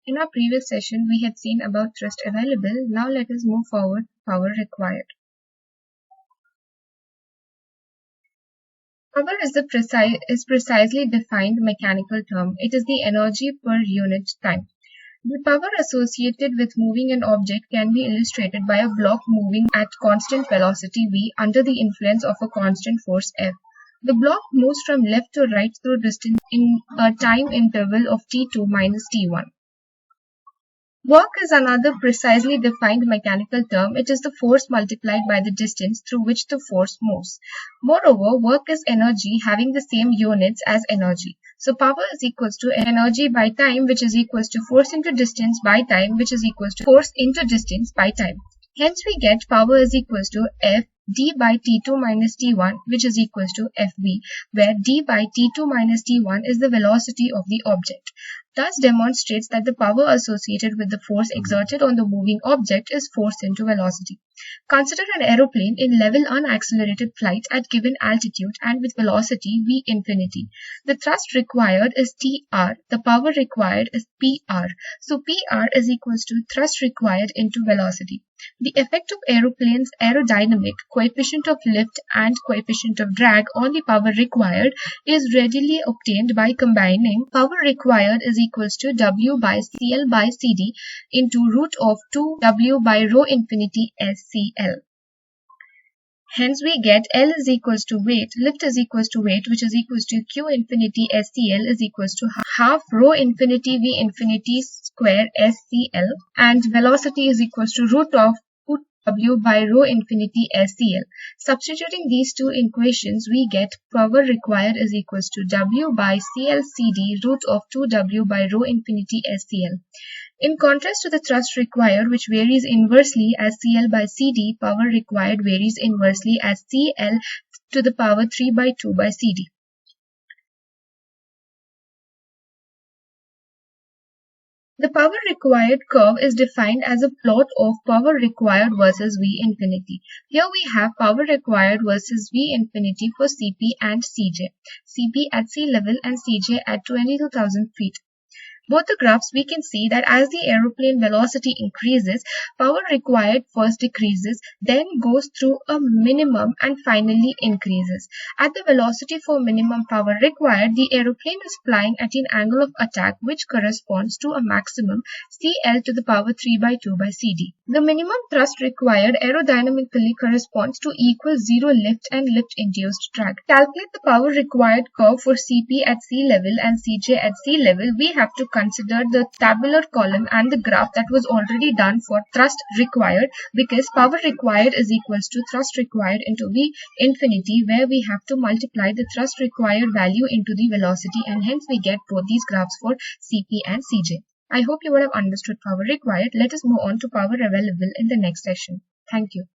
In our previous session, we had seen about thrust available. Now let us move forward to power required. Power is precisely defined mechanical term. It is the energy per unit time. The power associated with moving an object can be illustrated by a block moving at constant velocity v under the influence of a constant force F. The block moves from left to right through distance in a time interval of t2 minus t1. Work is another precisely defined mechanical term. It is the force multiplied by the distance through which the force moves. Moreover, work is energy having the same units as energy. So power is equals to energy by time, which is equals to force into distance by time, which is equals to force into distance by time. Hence we get power is equals to F d by t2 minus t1, which is equals to Fv, where d by t2 minus t1 is the velocity of the object. Thus demonstrates that the power associated with the force exerted on the moving object is force into velocity. Consider an aeroplane in level unaccelerated flight at given altitude and with velocity v infinity. The thrust required is Tr, the power required is Pr. So Pr is equals to thrust required into velocity. The effect of aeroplane's aerodynamic, coefficient of lift and coefficient of drag on the power required is readily obtained by combining power required is equals to W by CL by CD into root of 2W by rho infinity SCL. Hence we get L is equals to weight, lift is equals to weight, which is equals to Q infinity SCL is equals to half rho infinity V infinity square SCL, and velocity is equals to root of W by rho infinity SCL. Substituting these two equations, we get power required is equals to W by CL CD root of 2W by rho infinity SCL. In contrast to the thrust required, which varies inversely as CL by CD, power required varies inversely as CL to the power 3 by 2 by CD. The power required curve is defined as a plot of power required versus V infinity. Here we have power required versus V infinity for CP and CJ. CP at sea level and CJ at 22,000 feet. Both the graphs we can see that as the aeroplane velocity increases, power required first decreases, then goes through a minimum and finally increases. At the velocity for minimum power required, the aeroplane is flying at an angle of attack which corresponds to a maximum CL to the power 3 by 2 by CD. The minimum thrust required aerodynamically corresponds to equal zero lift and lift induced drag. Calculate the power required curve for CP at sea level and CJ at sea level. We have to consider the tabular column and the graph that was already done for thrust required, because power required is equals to thrust required into V infinity, where we have to multiply the thrust required value into the velocity, and hence we get both these graphs for CP and CJ. I hope you would have understood power required. Let us move on to power available in the next session. Thank you.